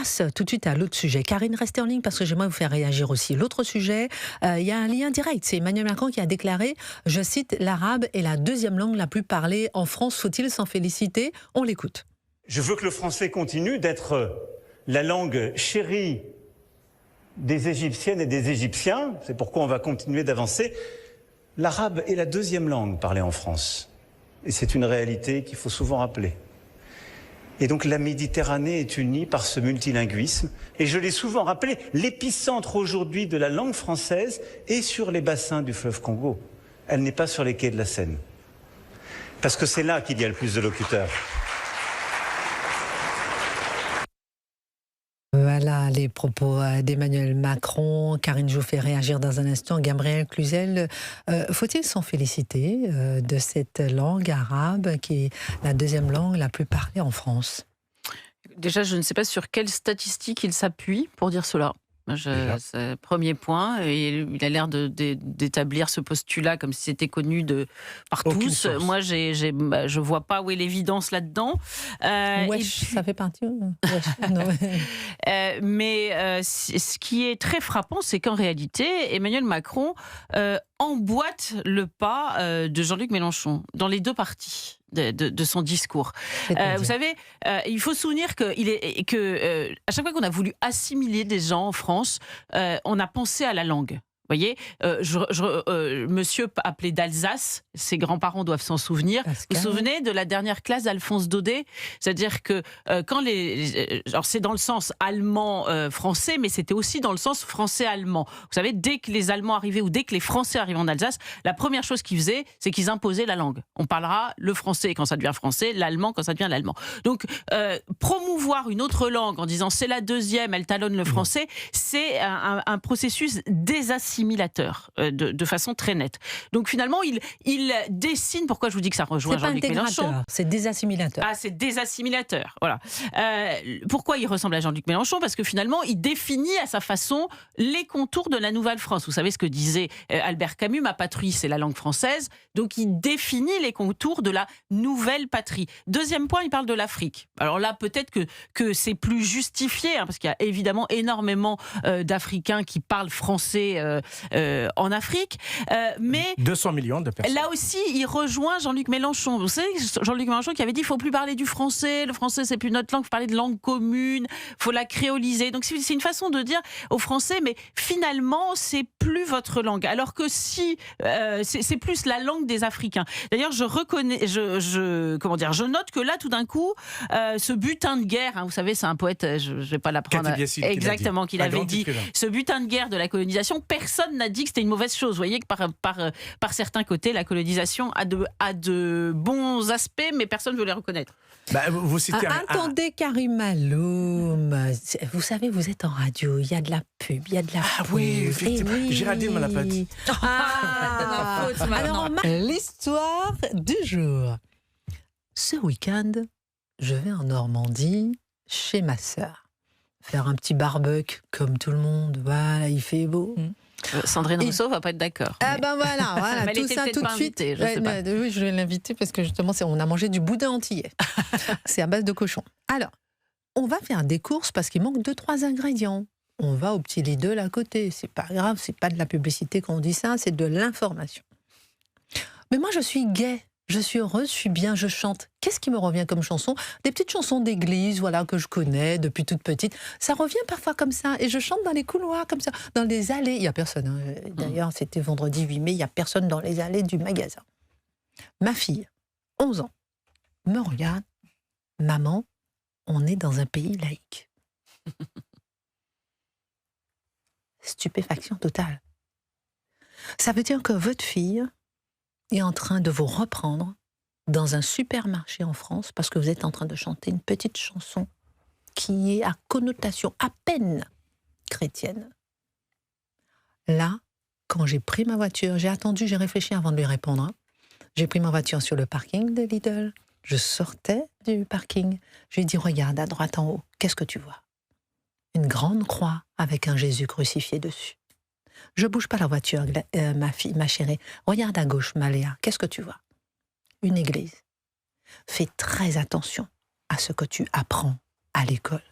passe tout de suite à l'autre sujet. Karine, restez en ligne parce que j'aimerais vous faire réagir aussi. L'autre sujet, il y a un lien direct. C'est Emmanuel Macron qui a déclaré, je cite, l'arabe est la deuxième langue la plus parlée en France. Faut-il s'en féliciter? On l'écoute. Je veux que le français continue d'être la langue chérie des Égyptiennes et des Égyptiens. C'est pourquoi on va continuer d'avancer. L'arabe est la deuxième langue parlée en France. Et c'est une réalité qu'il faut souvent rappeler. Et donc la Méditerranée est unie par ce multilinguisme. Et je l'ai souvent rappelé, l'épicentre aujourd'hui de la langue française est sur les bassins du fleuve Congo. Elle n'est pas sur les quais de la Seine. Parce que c'est là qu'il y a le plus de locuteurs. Voilà les propos d'Emmanuel Macron. Karine, je vous fais réagir dans un instant. Gabriel Cluzel, faut-il s'en féliciter de cette langue arabe qui est la deuxième langue la plus parlée en France? Déjà, je ne sais pas sur quelle statistique il s'appuie pour dire cela. C'est premier point, et il a l'air d'établir ce postulat comme si c'était connu par tous. Moi, je vois pas où est l'évidence là-dedans. Ça fait partie. Mais ce qui est très frappant, c'est qu'en réalité, Emmanuel Macron emboîte le pas de Jean-Luc Mélenchon dans les deux parties de son discours. Vous savez, il faut se souvenir à chaque fois qu'on a voulu assimiler des gens en France, on a pensé à la langue. Vous voyez, monsieur appelé d'Alsace, ses grands-parents doivent s'en souvenir. Vous vous souvenez de la dernière classe d'Alphonse Daudet? C'est-à-dire que quand alors c'est dans le sens allemand-français, mais c'était aussi dans le sens français-allemand. Vous savez, dès que les Allemands arrivaient ou dès que les Français arrivaient en Alsace, la première chose qu'ils faisaient, c'est qu'ils imposaient la langue. On parlera le français quand ça devient français, l'allemand quand ça devient l'allemand. Donc, promouvoir une autre langue en disant c'est la deuxième, elle talonne le français, c'est un processus désassimilateur de façon très nette. Donc finalement, il dessine, pourquoi je vous dis que ça rejoint Jean-Luc Mélenchon. C'est désassimilateur. Ah, c'est désassimilateur, voilà. Pourquoi il ressemble à Jean-Luc Mélenchon? Parce que finalement, il définit à sa façon les contours de la Nouvelle-France. Vous savez ce que disait Albert Camus, ma patrie, c'est la langue française. Donc il définit les contours de la nouvelle patrie. Deuxième point, il parle de l'Afrique. Alors là, peut-être que c'est plus justifié, parce qu'il y a évidemment énormément d'Africains qui parlent français en Afrique, mais 200 millions de personnes. Là aussi, il rejoint Jean-Luc Mélenchon. Vous savez, Jean-Luc Mélenchon qui avait dit il ne faut plus parler du français, le français c'est plus notre langue, il faut parler de langue commune, il faut la créoliser. Donc c'est une façon de dire aux Français, mais finalement, c'est plus votre langue. Alors que si, c'est plus la langue des Africains. D'ailleurs, je note que là, tout d'un coup, ce butin de guerre, vous savez, c'est un poète, je ne vais pas l'apprendre exactement, qu'il avait dit, ce butin de guerre de la colonisation, personne n'a dit que c'était une mauvaise chose. Vous voyez que par certains côtés, la colonisation a de bons aspects, mais personne ne veut les reconnaître. Vous citez attendez, Karim Maloum, vous savez, vous êtes en radio, il y a de la pub, il y a de la pub. Oui, effectivement. Géraldine me l'a pas dit. Alors, l'histoire du jour. Ce week-end, je vais en Normandie, chez ma sœur. Faire un petit barbecue, comme tout le monde. Voilà, il fait beau. Sandrine Rousseau va pas être d'accord. Ah ben voilà, tout ça tout de suite. Oui, je vais l'inviter parce que justement, on a mangé du boudin antillais. C'est à base de cochon. Alors, on va faire des courses parce qu'il manque 2-3 ingrédients. On va au petit Lidl à côté. C'est pas grave, c'est pas de la publicité qu'on dit ça, c'est de l'information. Mais moi, je suis gaie. Je suis heureuse, je suis bien, je chante. Qu'est-ce qui me revient comme chanson? Des petites chansons d'église, voilà, que je connais depuis toute petite. Ça revient parfois comme ça. Et je chante dans les couloirs, comme ça. Dans les allées. Il n'y a personne. D'ailleurs, c'était vendredi 8 mai. Il n'y a personne dans les allées du magasin. Ma fille, 11 ans, me regarde. Maman, on est dans un pays laïque. Stupéfaction totale. Ça veut dire que votre fille est en train de vous reprendre dans un supermarché en France parce que vous êtes en train de chanter une petite chanson qui est à connotation à peine chrétienne. Là, quand j'ai pris ma voiture, j'ai attendu, j'ai réfléchi avant de lui répondre. J'ai pris ma voiture sur le parking de Lidl. Je sortais du parking. Je lui ai dit, regarde à droite en haut, qu'est-ce que tu vois? Une grande croix avec un Jésus crucifié dessus. Je bouge pas la voiture, ma chérie. Regarde à gauche, Maléa. Qu'est-ce que tu vois? Une église. Fais très attention à ce que tu apprends à l'école.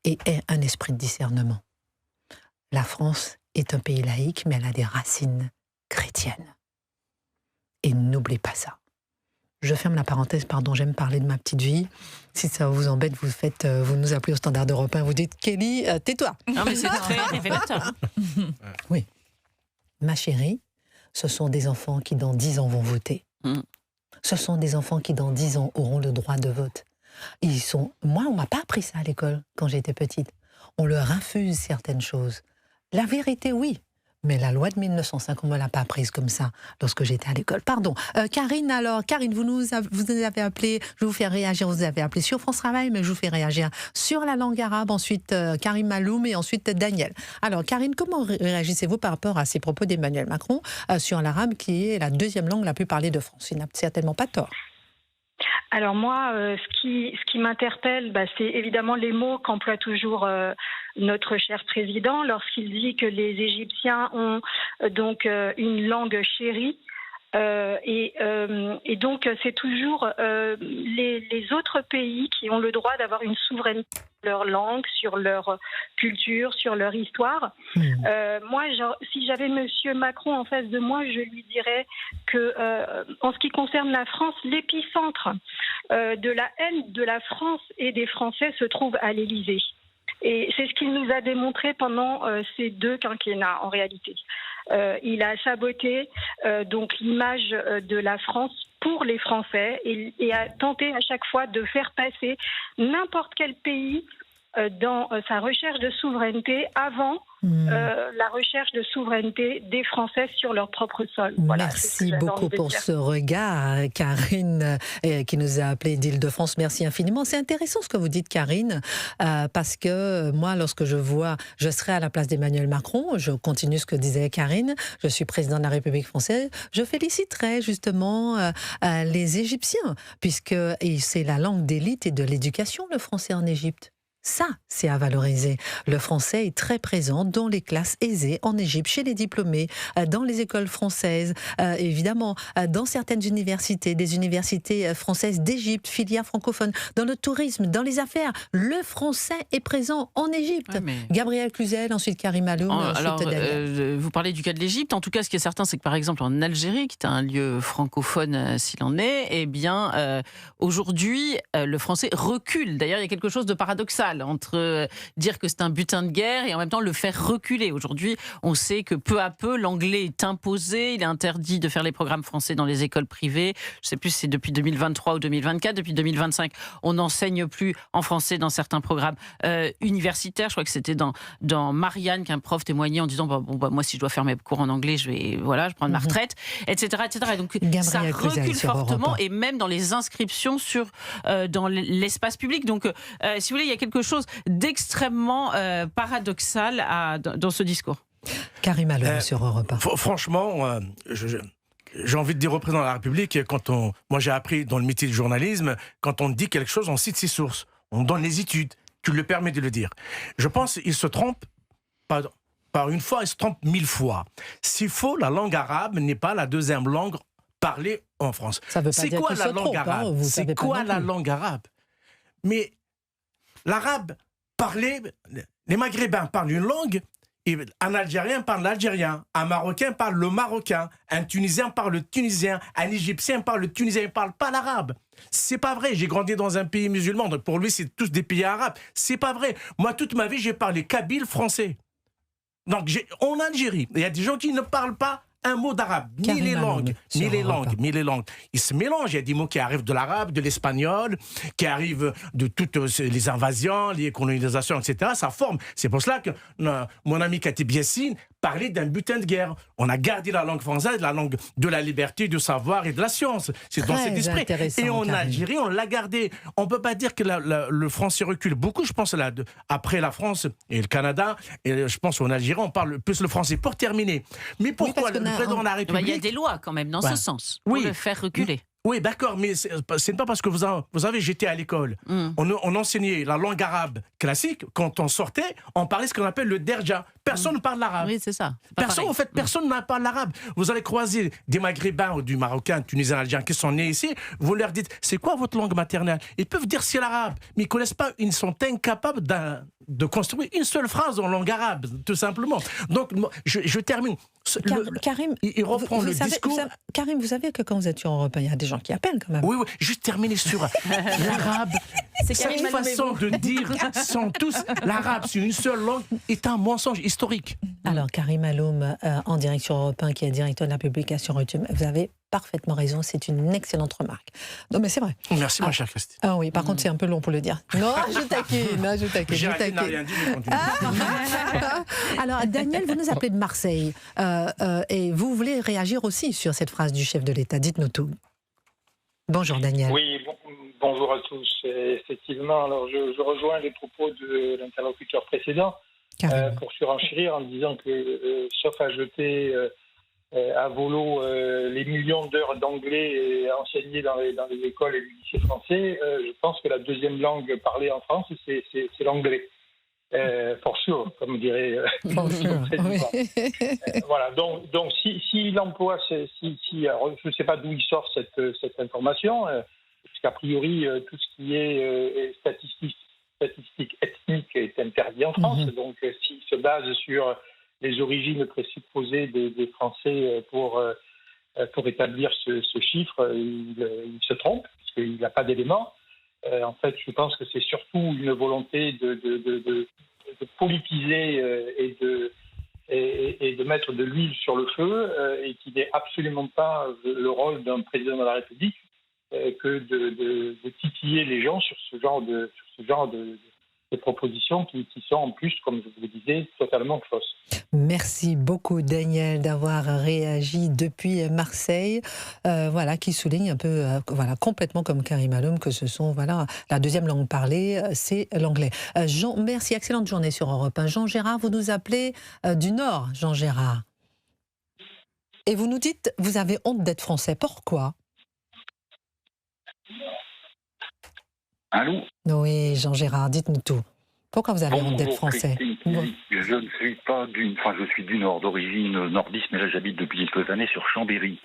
et ait un esprit de discernement. La France est un pays laïque, mais elle a des racines chrétiennes. Et n'oubliez pas ça. Je ferme la parenthèse, pardon, j'aime parler de ma petite vie. Si ça vous embête, vous nous appelez au Standard Européen, vous dites « Kelly, tais-toi ». Non, mais c'est très révélateur. Oui. Ma chérie, ce sont des enfants qui, dans 10 ans, vont voter. Ce sont des enfants qui, dans 10 ans, auront le droit de vote. Moi, on ne m'a pas appris ça à l'école, quand j'étais petite. On leur infuse certaines choses. La vérité, oui. Mais la loi de 1905, on ne me l'a pas apprise comme ça lorsque j'étais à l'école. Pardon. Karine, alors, Karine, vous nous avez appelé, je vous fais réagir, vous avez appelé sur France Travail, mais je vous fais réagir sur la langue arabe, ensuite Karim Maloum et ensuite Daniel. Alors, Karine, comment réagissez-vous par rapport à ces propos d'Emmanuel Macron sur l'arabe, qui est la deuxième langue la plus parlée de France? Il n'a certainement pas tort. Alors moi, ce qui m'interpelle, c'est évidemment les mots qu'emploie toujours notre cher président lorsqu'il dit que les Égyptiens ont donc une langue chérie. Et donc c'est toujours les autres pays qui ont le droit d'avoir une souveraineté sur leur langue, sur leur culture, sur leur histoire. Moi, si j'avais Monsieur Macron en face de moi, je lui dirais que en ce qui concerne la France, l'épicentre de la haine de la France et des Français se trouve à l'Élysée. Et c'est ce qu'il nous a démontré pendant ces 2 quinquennats en réalité. Il a saboté donc l'image de la France pour les Français et a tenté à chaque fois de faire passer n'importe quel pays dans sa recherche de souveraineté avant la recherche de souveraineté des Français sur leur propre sol. Voilà, merci beaucoup pour ce regard, Karine, qui nous a appelé d'Île-de-France. Merci infiniment. C'est intéressant ce que vous dites, Karine, parce que moi, lorsque je serai à la place d'Emmanuel Macron, je continue ce que disait Karine, je suis président de la République française, je féliciterai justement les Égyptiens, puisque c'est la langue d'élite et de l'éducation, le français en Égypte. Ça, c'est à valoriser. Le français est très présent dans les classes aisées en Égypte, chez les diplômés, dans les écoles françaises, évidemment, dans certaines universités, des universités françaises d'Égypte, filières francophones, dans le tourisme, dans les affaires. Le français est présent en Égypte. Ouais, mais... Gabriel Cluzel, ensuite Karim Maloum, ensuite Daniel. Vous parlez du cas de l'Égypte. En tout cas, ce qui est certain, c'est que par exemple en Algérie, qui est un lieu francophone s'il en est, eh bien, aujourd'hui, le français recule. D'ailleurs, il y a quelque chose de paradoxal entre dire que c'est un butin de guerre et en même temps le faire reculer. Aujourd'hui, on sait que peu à peu, l'anglais est imposé. Il est interdit de faire les programmes français dans les écoles privées. Je ne sais plus si c'est depuis 2023 ou 2024. Depuis 2025, on n'enseigne plus en français dans certains programmes universitaires. Je crois que c'était dans Marianne qu'un prof témoignait en disant moi, si je dois faire mes cours en anglais, je prends ma retraite, etc., etc. Et donc, Gabriel ça recule fortement et même dans les inscriptions dans l'espace public. Donc, si vous voulez, il y a quelque chose d'extrêmement paradoxal dans ce discours. Karim Maloum sur Europe 1. Franchement, j'ai envie de dire au président de la République, moi j'ai appris dans le métier du journalisme, quand on dit quelque chose, on cite ses sources, on donne les études, tu le permets de le dire. Je pense qu'il se trompe par une fois, il se trompe 1000 fois. S'il faut, la langue arabe n'est pas la deuxième langue parlée en France. C'est quoi la langue arabe ? C'est quoi la langue arabe ? Mais l'arabe parlé, les Maghrébins parlent une langue, et un Algérien parle l'algérien, un Marocain parle le marocain, un Tunisien parle le tunisien, un Égyptien parle le tunisien, il ne parle pas l'arabe. C'est pas vrai, j'ai grandi dans un pays musulman, donc pour lui c'est tous des pays arabes. C'est pas vrai. Moi toute ma vie j'ai parlé kabyle français. Donc en Algérie, il y a des gens qui ne parlent pas un mot d'arabe, ni les langues. Ils se mélangent. Il y a des mots qui arrivent de l'arabe, de l'espagnol, qui arrivent de toutes les invasions, les colonisations, etc. Ça forme. C'est pour cela que mon ami Katib Yassine parlait d'un butin de guerre. On a gardé la langue française, la langue de la liberté, du savoir et de la science. C'est dans cet esprit. Et en Algérie, on l'a gardé. On ne peut pas dire que le français recule beaucoup. Je pense après la France et le Canada, et je pense qu'en Algérie, on parle plus le français. Pour terminer. Mais pourquoi le président de la République... Il y a des lois quand même dans ce sens, pour le faire reculer. Oui, d'accord, mais c'est pas parce que vous savez, j'étais à l'école. On enseignait la langue arabe classique. Quand on sortait, on parlait ce qu'on appelle le derja. personne ne parle l'arabe. Oui, c'est ça. Personne, en fait, personne ne parle l'arabe. Vous allez croiser des Maghrébins ou du Marocain, Tunisiens, Algériens qui sont nés ici, vous leur dites, c'est quoi votre langue maternelle? Ils peuvent dire c'est l'arabe, mais ils ne connaissent pas, ils sont incapables de construire une seule phrase en langue arabe, tout simplement. Donc, je termine. Karim, il reprend le discours. Karim, vous savez que quand vous êtes sur Europe 1, il y a des gens qui appellent quand même. Oui, juste terminer sur l'arabe. Cette façon de dire sont tous l'arabe sur une seule langue est un mensonge historique. Alors, Karim Alloum, en direct sur Europe 1, qui est directeur de la publication Rutube, vous avez parfaitement raison, c'est une excellente remarque. Non, mais c'est vrai. Merci, ma chère Christine. Ah oui, par contre, c'est un peu long pour le dire. Non, je taquine. Géraldine n'a rien dit, mais continue. Alors, Daniel, vous nous appelez de Marseille, et vous voulez réagir aussi sur cette phrase du chef de l'État. Dites-nous tout. Bonjour, Daniel. Oui, bonjour à tous. Effectivement, alors je rejoins les propos de l'interlocuteur précédent pour surenchérir en disant que, sauf à jeter à volo les millions d'heures d'anglais enseignées dans les écoles et les lycées français, je pense que la deuxième langue parlée en France, c'est l'anglais. For sure, comme dirait le président. Voilà, donc s'il emploie, alors, je ne sais pas d'où il sort cette information, puisqu'a priori, tout ce qui est statistique ethnique est interdit en France, donc s'il se base sur les origines présupposées des Français pour établir ce chiffre, il se trompe, puisqu'il n'a pas d'éléments. En fait, je pense que c'est surtout une volonté de politiser et de mettre de l'huile sur le feu, et qui n'est absolument pas le rôle d'un président de la République que de titiller les gens sur ce genre de propositions qui sont en plus, comme je vous le disais, totalement fausses. Merci beaucoup, Daniel, d'avoir réagi depuis Marseille, qui souligne un peu, complètement comme Karim Alloum, que la deuxième langue parlée, c'est l'anglais. Jean, merci, excellente journée sur Europe 1. Jean Gérard, vous nous appelez du Nord, Jean Gérard. Et vous nous dites, vous avez honte d'être français. Pourquoi ? Allô ? Oui, Jean Gérard, dites-nous tout. Pourquoi vous avez honte d'être français ? Je ne suis pas je suis du Nord, d'origine nordiste, mais là j'habite depuis quelques années sur Chambéry.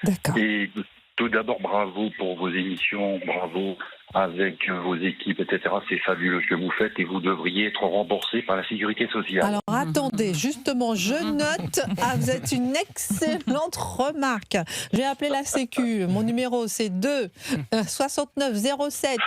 D'accord. Et tout d'abord, bravo pour vos émissions, bravo avec vos équipes, etc. C'est fabuleux ce que vous faites et vous devriez être remboursé par la sécurité sociale. Alors attendez, justement, je note, vous êtes une excellente remarque. Je vais appeler la Sécu, mon numéro c'est 2 69 07.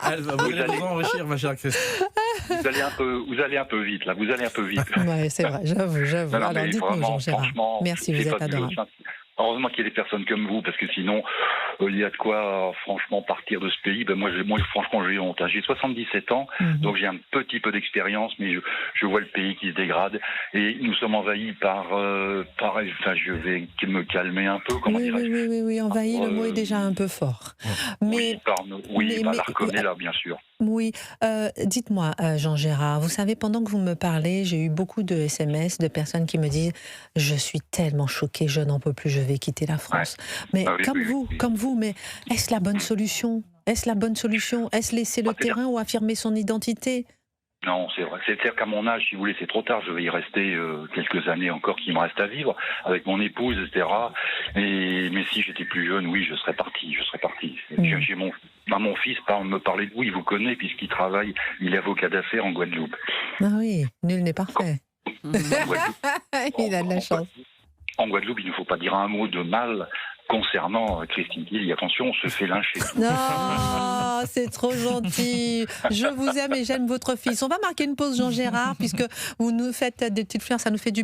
Vous allez enrichir, ma chère Christine. Vous allez un peu vite, là, vous allez un peu vite. Oui, c'est vrai, j'avoue. Non, alors dites-nous, Jean Gérard. Merci, vous êtes adorable. Heureusement qu'il y a des personnes comme vous, parce que sinon, il y a de quoi, franchement, partir de ce pays. Moi, franchement, j'ai honte. J'ai 77 ans, donc j'ai un petit peu d'expérience, mais je vois le pays qui se dégrade. Et nous sommes envahis par je vais me calmer un peu, comment dirais-je ? Oui, envahi, le mot est déjà un peu fort. Mais, par l'Arconnet, bien sûr. Oui, dites-moi, Jean Gérard, vous savez, pendant que vous me parlez, j'ai eu beaucoup de SMS de personnes qui me disent « Je suis tellement choquée, je n'en peux plus, je vais quitter la France. » Mais comme vous, mais est-ce la bonne solution ? Est-ce laisser le terrain ou affirmer son identité ? Non, c'est vrai. C'est-à-dire qu'à mon âge, si vous voulez, c'est trop tard. Je vais y rester quelques années encore qui me restent à vivre avec mon épouse, etc. Mais si j'étais plus jeune, oui, je serais parti. J'ai mon fils me parlait de vous, il vous connaît puisqu'il travaille, il est avocat d'affaires en Guadeloupe. Ah oui, nul n'est parfait. Il a de la chance. En Guadeloupe, il ne faut pas dire un mot de mal concernant Christine Keely. Attention, on se fait lyncher. Non, c'est trop gentil. Je vous aime et j'aime votre fils. On va marquer une pause, Jean Gérard, puisque vous nous faites des petites fleurs, ça nous fait du bien.